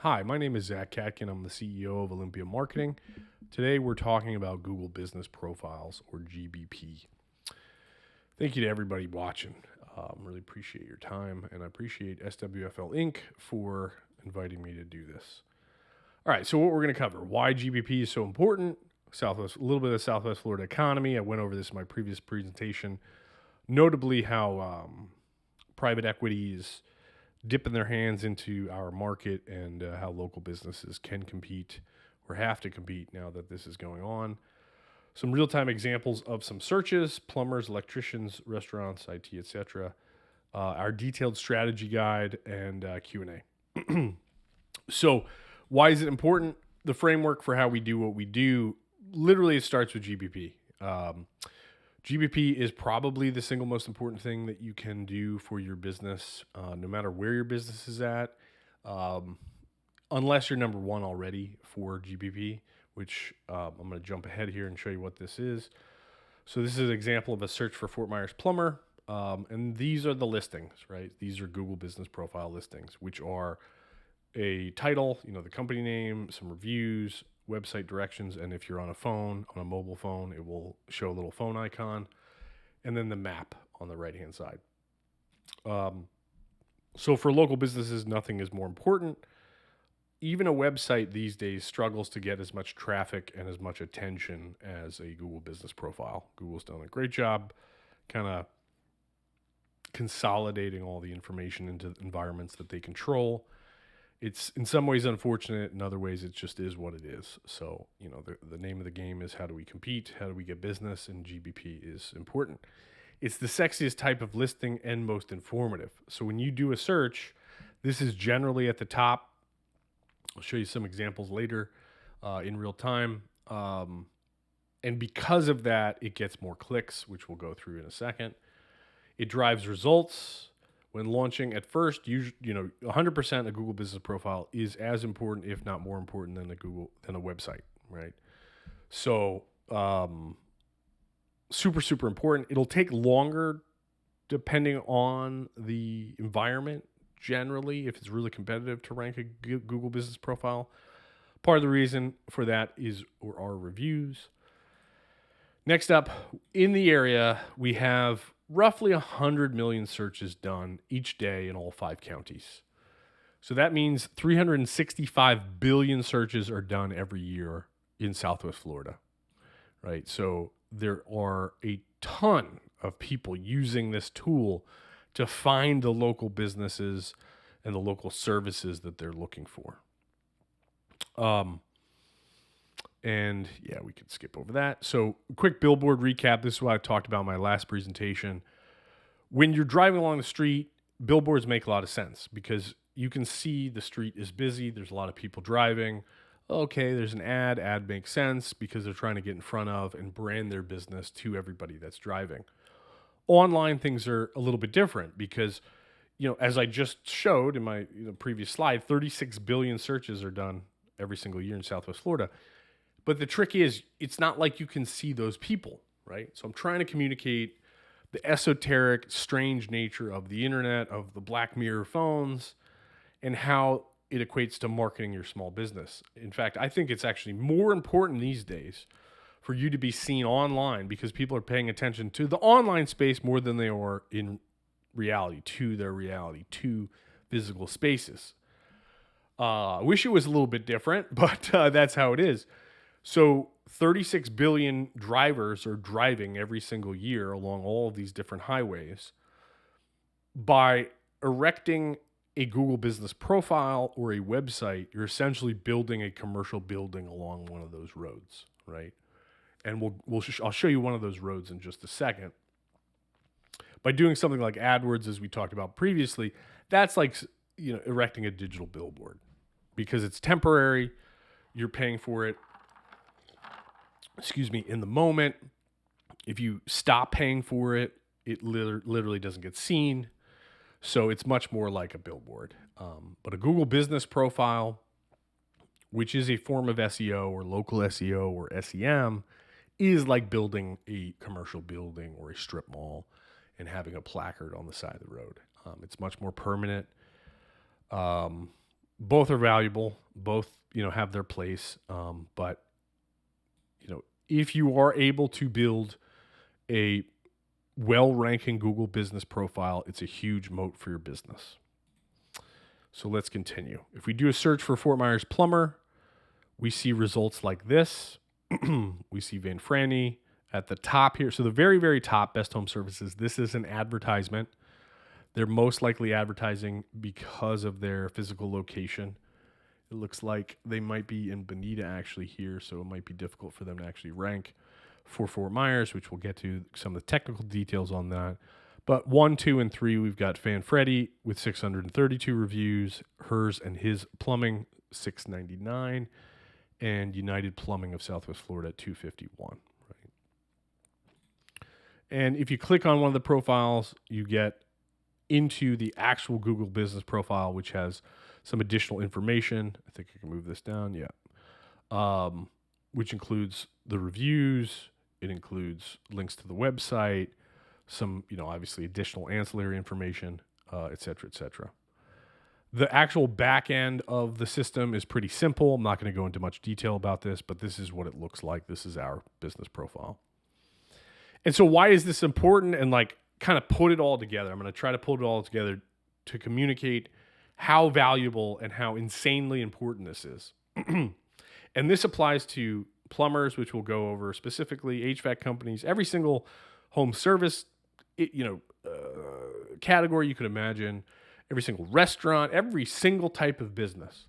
Hi, my name is Zach Katkin. I'm the CEO of Olympia Marketing. Today we're talking about Google Business Profiles, or GBP. Thank you to everybody watching. Really appreciate your time, and I appreciate SWFL Inc. for inviting me to do this. All right, so what we're going to cover: why GBP is so important, a little bit of the Southwest Florida economy. I went over this in my previous presentation, notably how private equities dipping their hands into our market and how local businesses can compete or have to compete now that this is going on. Some real-time examples of some searches: plumbers, electricians, restaurants, IT, etc. Our detailed strategy guide and Q&A. So why is it important? The framework for how we do what we do, literally it starts with GBP. GBP is probably the single most important thing that you can do for your business, no matter where your business is at, unless you're number one already for GBP, which I'm going to jump ahead here and show you what this is. So this is an example of a search for Fort Myers plumber, and these are the listings, right? These are Google Business Profile listings, which are a title, the company name, some reviews, website directions, and if you're on a mobile phone, it will show a little phone icon, and then the map on the right-hand side. So for local businesses, nothing is more important. Even a website these days struggles to get as much traffic and as much attention as a Google Business Profile. Google's done a great job kind of consolidating all the information into environments that they control. It's in some ways unfortunate. In other ways, it just is what it is. So, the name of the game is how do we compete? How do we get business? And GBP is important. It's the sexiest type of listing and most informative. So when you do a search, this is generally at the top. I'll show you some examples later in real time. And because of that, it gets more clicks, which we'll go through in a second. It drives results. When launching at first, 100% a Google Business Profile is as important, if not more important, than a website, right? So, super, super important. It'll take longer depending on the environment, generally, if it's really competitive, to rank a Google Business Profile. Part of the reason for that is our reviews. Next up, in the area, we have roughly 100 million searches done each day in all 5 counties. So that means 365 billion searches are done every year in Southwest Florida, right? So there are a ton of people using this tool to find the local businesses and the local services that they're looking for. And yeah, we could skip over that. So quick billboard recap. This is what I talked about in my last presentation. When you're driving along the street, billboards make a lot of sense because you can see the street is busy. There's a lot of people driving. Okay, there's an ad. Ad makes sense because they're trying to get in front of and brand their business to everybody that's driving. Online, things are a little bit different because, as I just showed in my previous slide, 36 billion searches are done every single year in Southwest Florida. But the trick is, it's not like you can see those people, right? So I'm trying to communicate the esoteric, strange nature of the internet, of the Black Mirror phones, and how it equates to marketing your small business. In fact, I think it's actually more important these days for you to be seen online because people are paying attention to the online space more than they are in reality, to physical spaces. I wish it was a little bit different, but that's how it is. So 36 billion drivers are driving every single year along all of these different highways. By erecting a Google Business Profile or a website, you're essentially building a commercial building along one of those roads, right? And I'll show you one of those roads in just a second. By doing something like AdWords, as we talked about previously, that's like erecting a digital billboard because it's temporary. You're paying for it, in the moment. If you stop paying for it, it literally doesn't get seen. So it's much more like a billboard. But a Google Business Profile, which is a form of SEO or local SEO or SEM, is like building a commercial building or a strip mall and having a placard on the side of the road. It's much more permanent. Both are valuable. Both, have their place. But, if you are able to build a well-ranking Google business profile, it's a huge moat for your business. So let's continue. If we do a search for Fort Myers plumber, we see results like this. We see Van Franny at the top here. So the very, very top, Best Home Services, this is an advertisement. They're most likely advertising because of their physical location. It looks like they might be in Bonita actually here, so it might be difficult for them to actually rank for Fort Myers, which we'll get to some of the technical details on that. But 1, 2, and 3, we've got Fan Freddy with 632 reviews, hers and his plumbing 699, and United Plumbing of Southwest Florida 251. Right. And if you click on one of the profiles, you get into the actual Google business profile, which has some additional information. I think I can move this down. Yeah. Which includes the reviews. It includes links to the website, some, obviously additional ancillary information, et cetera, et cetera. The actual back end of the system is pretty simple. I'm not going to go into much detail about this, but this is what it looks like. This is our business profile. And so why is this important? And kind of put it all together. I'm going to try to pull it all together to communicate how valuable and how insanely important this is. And this applies to plumbers, which we'll go over specifically, HVAC companies, every single home service, category you could imagine, every single restaurant, every single type of business.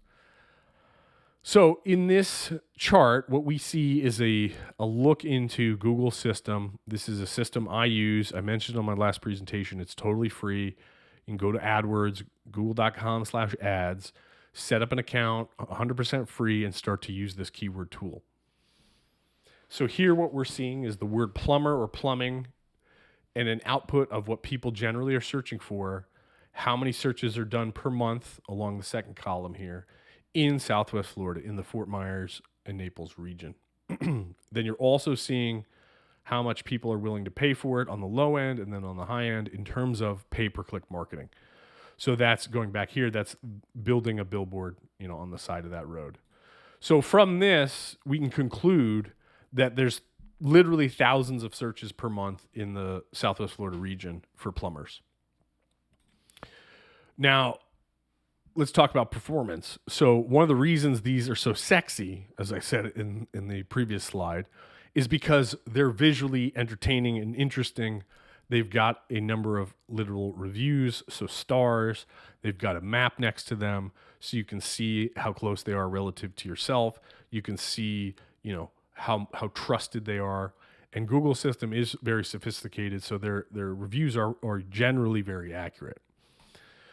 So in this chart, what we see is a look into Google's system. This is a system I use. I mentioned on my last presentation, it's totally free. You can go to AdWords, google.com/ads, set up an account, 100% free, and start to use this keyword tool. So here what we're seeing is the word plumber or plumbing and an output of what people generally are searching for, how many searches are done per month along the second column here in Southwest Florida, in the Fort Myers and Naples region. Then you're also seeing how much people are willing to pay for it on the low end and then on the high end in terms of pay-per-click marketing. So that's going back here, that's building a billboard, on the side of that road. So from this, we can conclude that there's literally thousands of searches per month in the Southwest Florida region for plumbers. Now, let's talk about performance. So one of the reasons these are so sexy, as I said in the previous slide, is because they're visually entertaining and interesting. They've got a number of literal reviews, so stars. They've got a map next to them, so you can see how close they are relative to yourself. You can see, how trusted they are. And Google's system is very sophisticated, so their reviews are generally very accurate.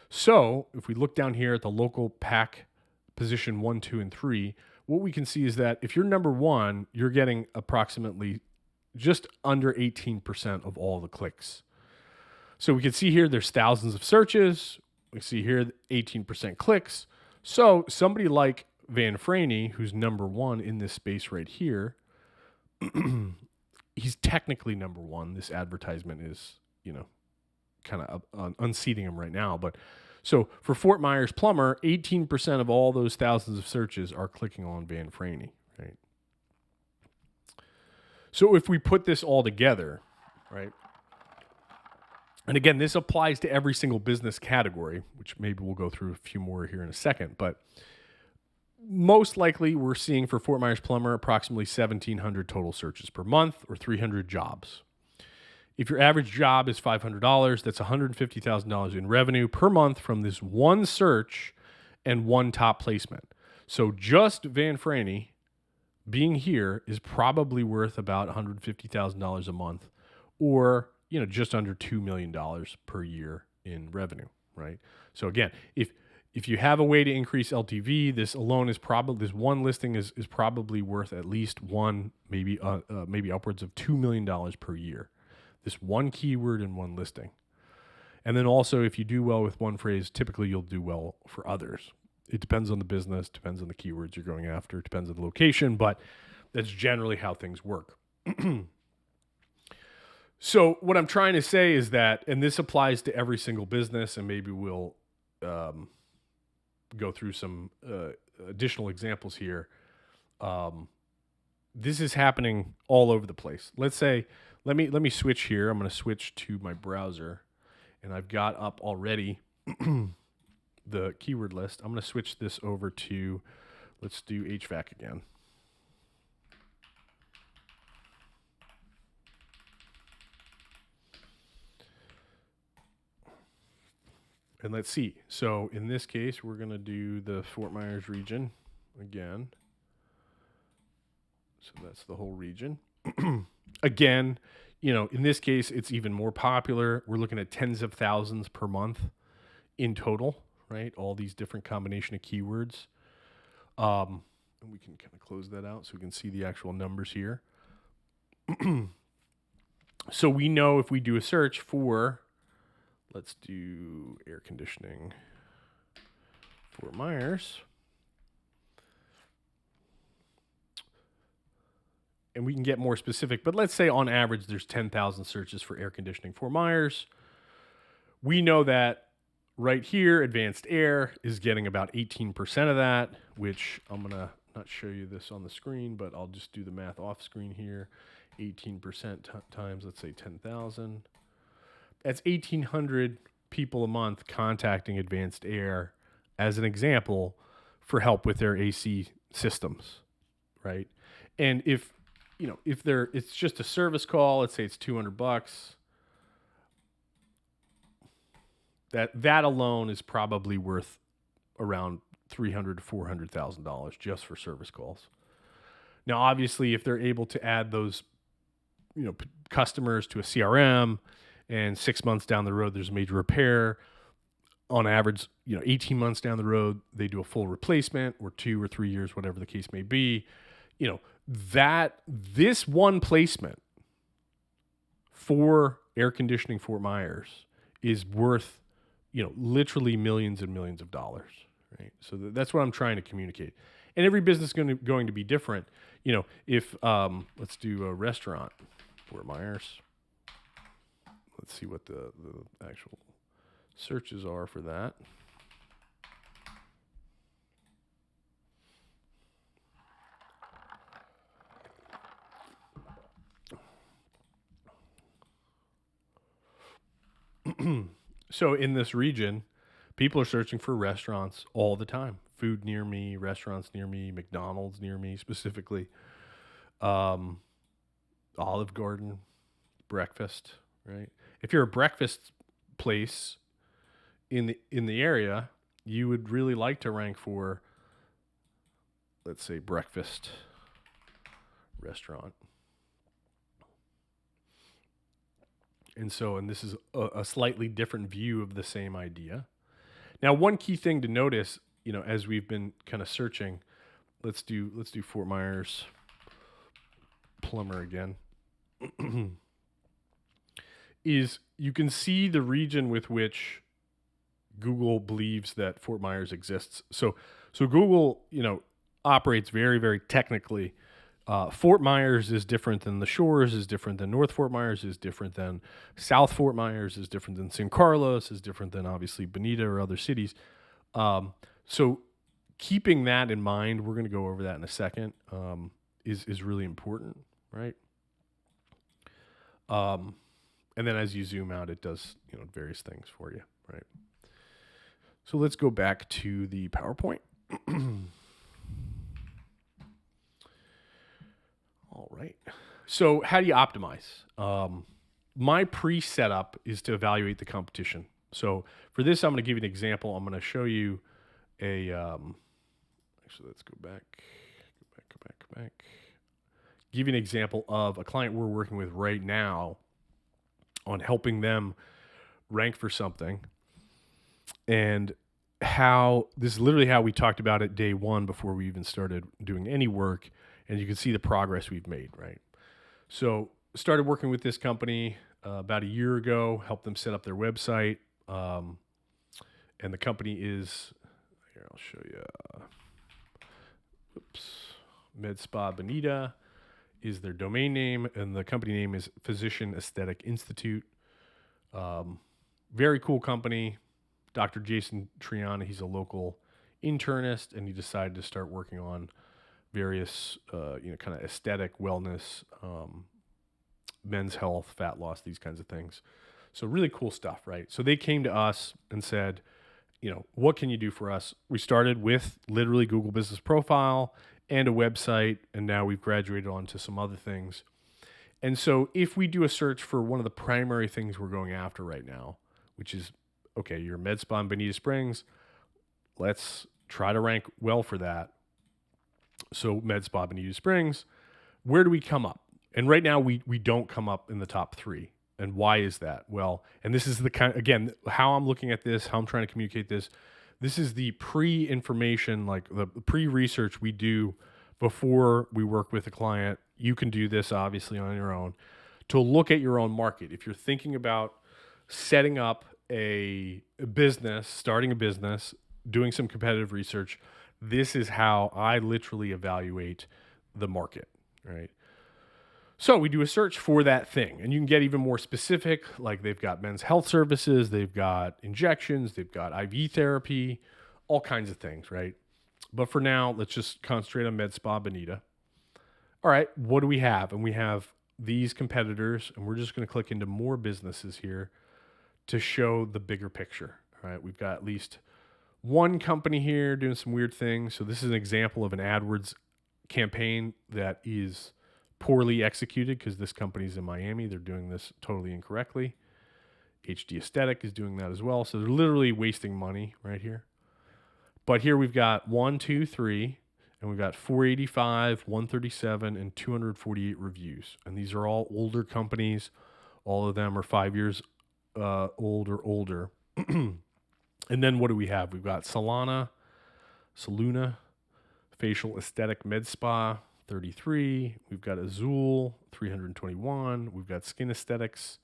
So if we look down here at the local pack position 1, 2, and 3, what we can see is that if you're number 1, you're getting approximately just under 18% of all the clicks. So we can see here there's thousands of searches. We see here 18% clicks. So somebody like Van Franny, who's number 1 in this space right here, he's technically number 1. This advertisement is, kind of unseating him right now. But so for Fort Myers plumber, 18% of all those thousands of searches are clicking on Van Franny, right? So if we put this all together, right? And again, this applies to every single business category, which maybe we'll go through a few more here in a second, but most likely we're seeing for Fort Myers plumber approximately 1,700 total searches per month or 300 jobs. If your average job is $500, that's $150,000 in revenue per month from this one search and one top placement. So just Van Franny being here is probably worth about $150,000 a month, or just under $2 million per year in revenue, right? So again, if you have a way to increase LTV, this alone is probably, this one listing is probably worth at least maybe upwards of $2 million per year. This one keyword and one listing. And then also, if you do well with one phrase, typically you'll do well for others. It depends on the business, depends on the keywords you're going after, depends on the location, but that's generally how things work. So what I'm trying to say is that, and this applies to every single business, and maybe we'll go through some additional examples here. This is happening all over the place. Let's say, let me switch here. I'm going to switch to my browser, and I've got up already the keyword list. I'm going to switch this over to, let's do HVAC again. And let's see. So in this case, we're going to do the Fort Myers region again. So that's the whole region. Again, in this case, it's even more popular. We're looking at tens of thousands per month in total, right? All these different combination of keywords. And we can kind of close that out so we can see the actual numbers here. So we know if we do a search for, let's do air conditioning Fort Myers. And we can get more specific, but let's say on average there's 10,000 searches for air conditioning Fort Myers. We know that right here, advanced air is getting about 18% of that, which I'm going to not show you this on the screen, but I'll just do the math off screen here. 18% times, let's say 10,000. That's 1,800 people a month contacting advanced air as an example for help with their AC systems, right? And if it's just a service call, let's say it's $200, that alone is probably worth around $300,000 to $400,000 just for service calls. Now, obviously, if they're able to add those, customers to a CRM, and 6 months down the road there's a major repair, on average, 18 months down the road they do a full replacement, or 2 or 3 years, whatever the case may be. That this one placement for air conditioning Fort Myers is worth, literally millions and millions of dollars, right? So that's what I'm trying to communicate. And every business is going to be different. If let's do a restaurant Fort Myers. Let's see what the actual searches are for that. So in this region, people are searching for restaurants all the time. Food near me, restaurants near me, McDonald's near me specifically, Olive Garden, breakfast, right? If you're a breakfast place in the area, you would really like to rank for, let's say, breakfast restaurant. And this is a slightly different view of the same idea. Now, one key thing to notice, as we've been kind of searching, let's do Fort Myers plumber again, is you can see the region with which Google believes that Fort Myers exists. So Google, operates very, very technically. Fort Myers is different than the Shores, is different than North Fort Myers, is different than South Fort Myers, is different than San Carlos, is different than obviously Bonita or other cities. So keeping that in mind, we're going to go over that in a second, is really important, right? And then as you zoom out, it does, various things for you, right? So let's go back to the PowerPoint. All right. So how do you optimize? My pre-setup is to evaluate the competition. So for this, I'm going to give you an example. I'm going to show you a, actually, let's go back. Give you an example of a client we're working with right now on helping them rank for something. And how this is literally how we talked about it day one before we even started doing any work. And you can see the progress we've made, right? So started working with this company about a year ago, helped them set up their website. And the company is, here, I'll show you. Med Spa Bonita is their domain name, and the company name is Physician Aesthetic Institute. Very cool company. Dr. Jason Triana, he's a local internist, and he decided to start working on various, kind of aesthetic wellness, men's health, fat loss, these kinds of things. So really cool stuff, right? So they came to us and said, what can you do for us? We started with literally Google Business Profile and a website, and now we've graduated on to some other things. And so if we do a search for one of the primary things we're going after right now, which is, okay, you're a med spa in Bonita Springs, let's try to rank well for that. So med spa Bonita Springs, where do we come up? And right now we don't come up in the top 3. And why is that? Well, and this is the kind, again, how I'm looking at this, how I'm trying to communicate this. This is the pre-information, like the pre-research we do before we work with a client. You can do this obviously on your own to look at your own market. If you're thinking about setting up a business, starting a business, doing some competitive research, this is how I literally evaluate the market, right? So we do a search for that thing, and you can get even more specific, like they've got men's health services, they've got injections, they've got IV therapy, all kinds of things, right? But for now, let's just concentrate on Med Spa Bonita. All right, what do we have? And we have these competitors, and we're just going to click into more businesses here to show the bigger picture. All right, we've got at least one company here doing some weird things. So this is an example of an AdWords campaign that is poorly executed because this company's in Miami. They're doing this totally incorrectly. HD Aesthetic is doing that as well. So they're literally wasting money right here. But here we've got 1, 2, 3, and we've got 485, 137, and 248 reviews. And these are all older companies. All of them are 5 years old or older. And then what do we have? We've got Saluna, Facial Aesthetic Med Spa, 33. We've got Azul, 321. We've got Skin Aesthetics,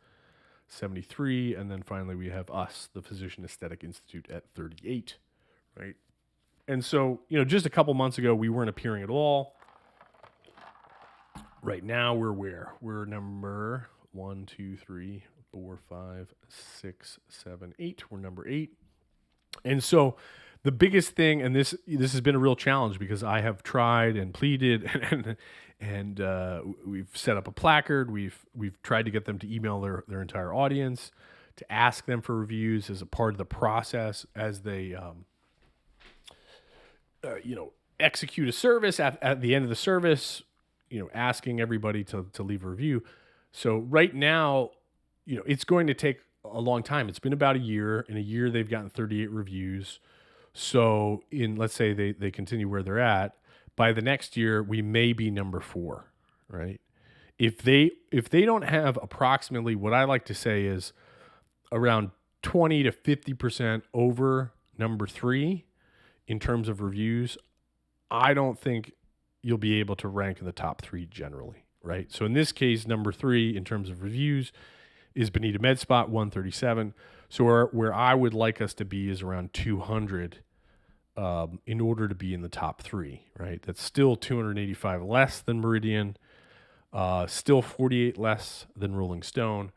73. And then finally we have us, the Physician Aesthetic Institute, at 38, right? And so, just a couple months ago, we weren't appearing at all. Right now, we're where? We're number 1, 2, 3, 4, 5, 6, 7, 8. We're number 8. And so the biggest thing, and this has been a real challenge because I have tried and pleaded and we've set up a placard. We've tried to get them to email their entire audience, to ask them for reviews as a part of the process as they, execute a service at the end of the service, asking everybody to leave a review. So right now, it's going to take a long time. It's been about a year. In a year, they've gotten 38 reviews. So let's say they continue where they're at, by the next year, we may be number 4, right? If they don't have approximately, what I like to say is around 20 to 50% over number 3 in terms of reviews, I don't think you'll be able to rank in the top 3 generally, right? So in this case, number 3 in terms of reviews is Bonita Med Spa, 137. So where I would like us to be is around 200 in order to be in the top 3, right? That's still 285 less than Meridian, still 48 less than Rolling Stone.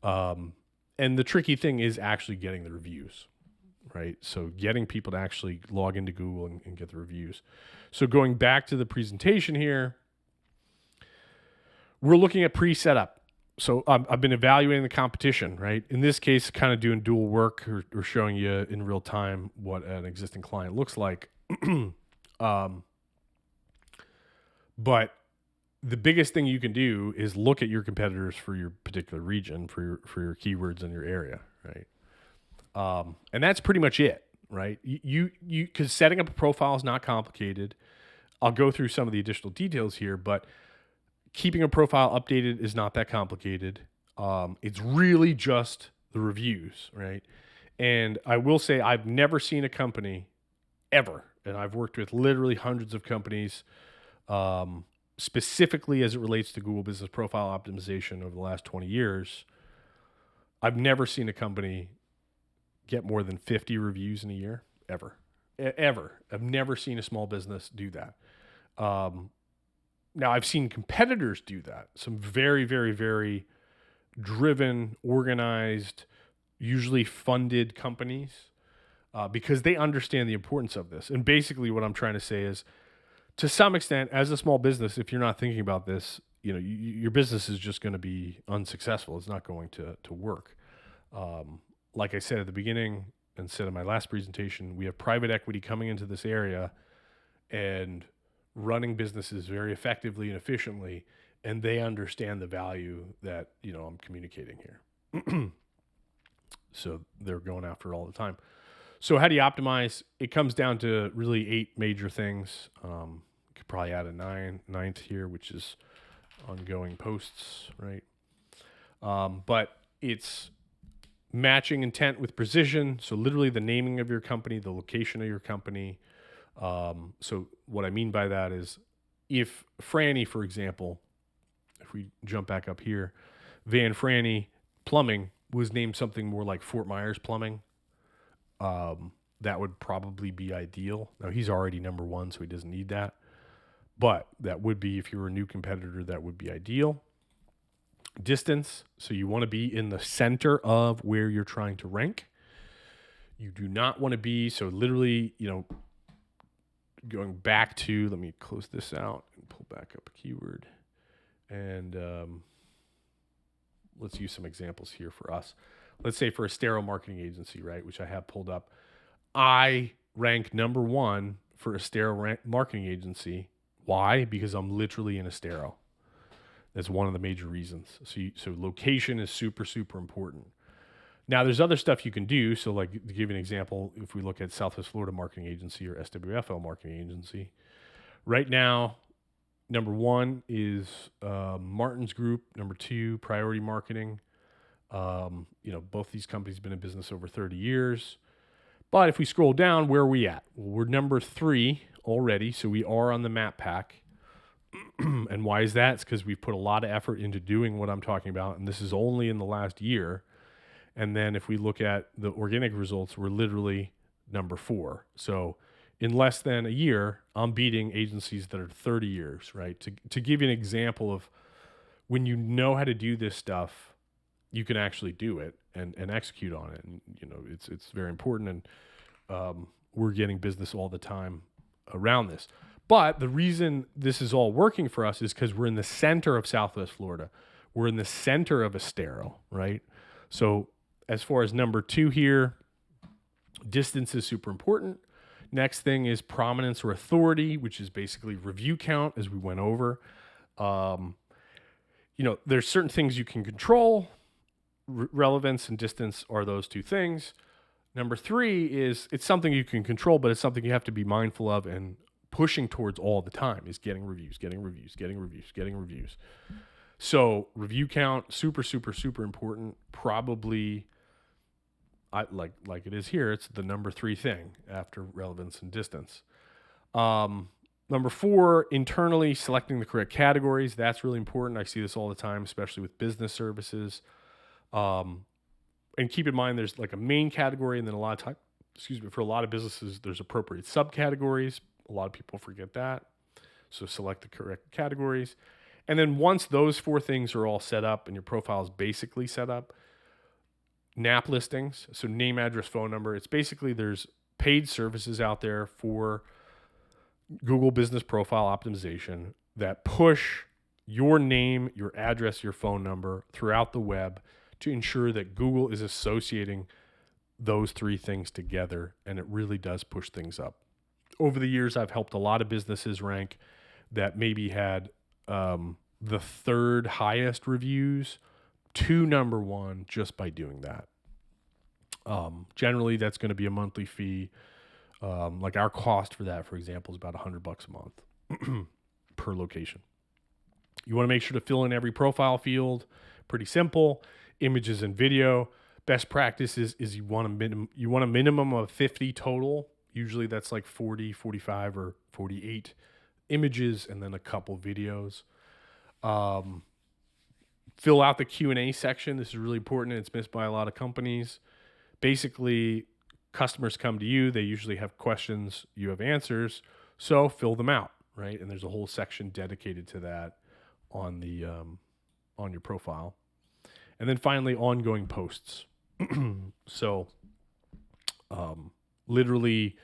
And the tricky thing is actually getting the reviews, right? So getting people to actually log into Google and get the reviews. So going back to the presentation here, we're looking at pre-setup. So I've been evaluating the competition, right? In this case, kind of doing dual work or showing you in real time what an existing client looks like. But the biggest thing you can do is look at your competitors for your particular region, for your keywords in your area, right? And that's pretty much it, right? You because setting up a profile is not complicated. I'll go through some of the additional details here, but keeping a profile updated is not that complicated. It's really just the reviews, right? And I will say I've never seen a company ever, and I've worked with literally hundreds of companies, specifically as it relates to Google Business Profile Optimization over the last 20 years. I've never seen a company get more than 50 reviews in a year, ever. I've never seen a small business do that. Now, I've seen competitors do that. Some very, very, very driven, organized, usually funded companies because they understand the importance of this. And basically what I'm trying to say is, to some extent, as a small business, if you're not thinking about this, your business is just going to be unsuccessful. It's not going to work. Like I said at the beginning and said in my last presentation, we have private equity coming into this area and running businesses very effectively and efficiently, and they understand the value that I'm communicating here. So they're going after it all the time. So how do you optimize? It comes down to really 8 major things. You could probably add a ninth here, which is ongoing posts, right? But it's matching intent with precision. So literally the naming of your company, the location of your company. So what I mean by that is, if Franny, for example, if we jump back up here, Van Franny Plumbing was named something more like Fort Myers Plumbing, that would probably be ideal. Now, he's already number 1, so he doesn't need that. But that would be, if you were a new competitor, that would be ideal. Distance. So you want to be in the center of where you're trying to rank. You do not want to be, so literally, going back to, let me close this out and pull back up a keyword. And let's use some examples here for us. Let's say for a sterile marketing agency, right, which I have pulled up. I rank number 1 for a sterile marketing agency. Why? Because I'm literally in a sterile. That's one of the major reasons. So location is super, super important. Now, there's other stuff you can do. So like, to give you an example, if we look at Southwest Florida Marketing Agency or SWFL Marketing Agency, right now, number 1 is Martin's Group. Number 2, Priority Marketing. Both these companies have been in business over 30 years. But if we scroll down, where are we at? Well, we're number 3 already, so we are on the map pack. And why is that? It's because we've put a lot of effort into doing what I'm talking about, and this is only in the last year. And then if we look at the organic results, we're literally number 4. So in less than a year, I'm beating agencies that are 30 years, right? To give you an example of when you know how to do this stuff, you can actually do it and execute on it. And, it's very important. And we're getting business all the time around this. But the reason this is all working for us is because we're in the center of Southwest Florida. We're in the center of a sterile, right? So as far as number 2 here, distance is super important. Next thing is prominence or authority, which is basically review count, as we went over. There's certain things you can control. Relevance and distance are those 2 things. Number 3 is, it's something you can control, but it's something you have to be mindful of and pushing towards all the time, is getting reviews. So review count, super, super, super important. Probably, like it is here, it's the number 3 thing after relevance and distance. Number 4, internally selecting the correct categories. That's really important. I see this all the time, especially with business services. And keep in mind, there's like a main category, and then a lot of time, for a lot of businesses, there's appropriate subcategories. A lot of people forget that. So select the correct categories. And then once those 4 things are all set up and your profile is basically set up, NAP listings, so name, address, phone number. It's basically, there's paid services out there for Google Business Profile Optimization that push your name, your address, your phone number throughout the web to ensure that Google is associating those 3 things together, and it really does push things up. Over the years, I've helped a lot of businesses rank that maybe had the 3rd highest reviews to number 1 just by doing that. Generally, that's going to be a monthly fee. Like our cost for that, for example, is about $100 a month per location. You want to make sure to fill in every profile field. Pretty simple. Images and video. Best practices is you want a minimum of 50 total. Usually that's like 40, 45, or 48 images, and then a couple videos. Fill out the Q&A section. This is really important. It's missed by a lot of companies. Basically, customers come to you. They usually have questions. You have answers. So fill them out, right? And there's a whole section dedicated to that on the on your profile. And then finally, ongoing posts. So literally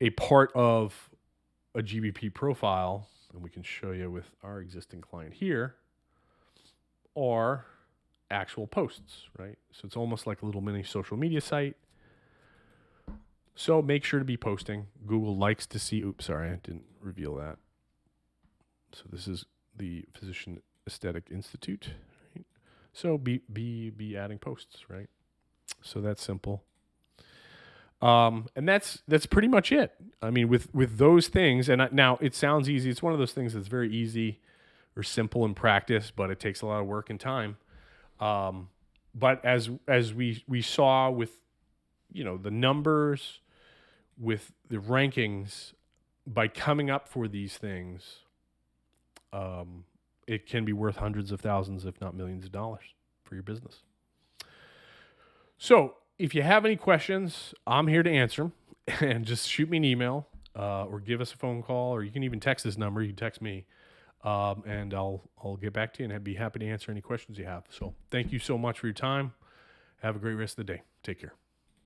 a part of a GBP profile, and we can show you with our existing client here, are actual posts, right? So it's almost like a little mini social media site. So make sure to be posting. Google likes to see, oops, sorry, I didn't reveal that. So this is the Physician Aesthetic Institute, right? So be adding posts, right? So that's simple. And that's pretty much it. I mean, with those things, and now it sounds easy. It's one of those things that's very easy or simple in practice, but it takes a lot of work and time. But as we saw with, the numbers, with the rankings, by coming up for these things, it can be worth hundreds of thousands, if not millions of dollars for your business. So if you have any questions, I'm here to answer them. And just shoot me an email or give us a phone call, or you can even text this number. You can text me, and I'll get back to you, and I'd be happy to answer any questions you have. So thank you so much for your time. Have a great rest of the day. Take care.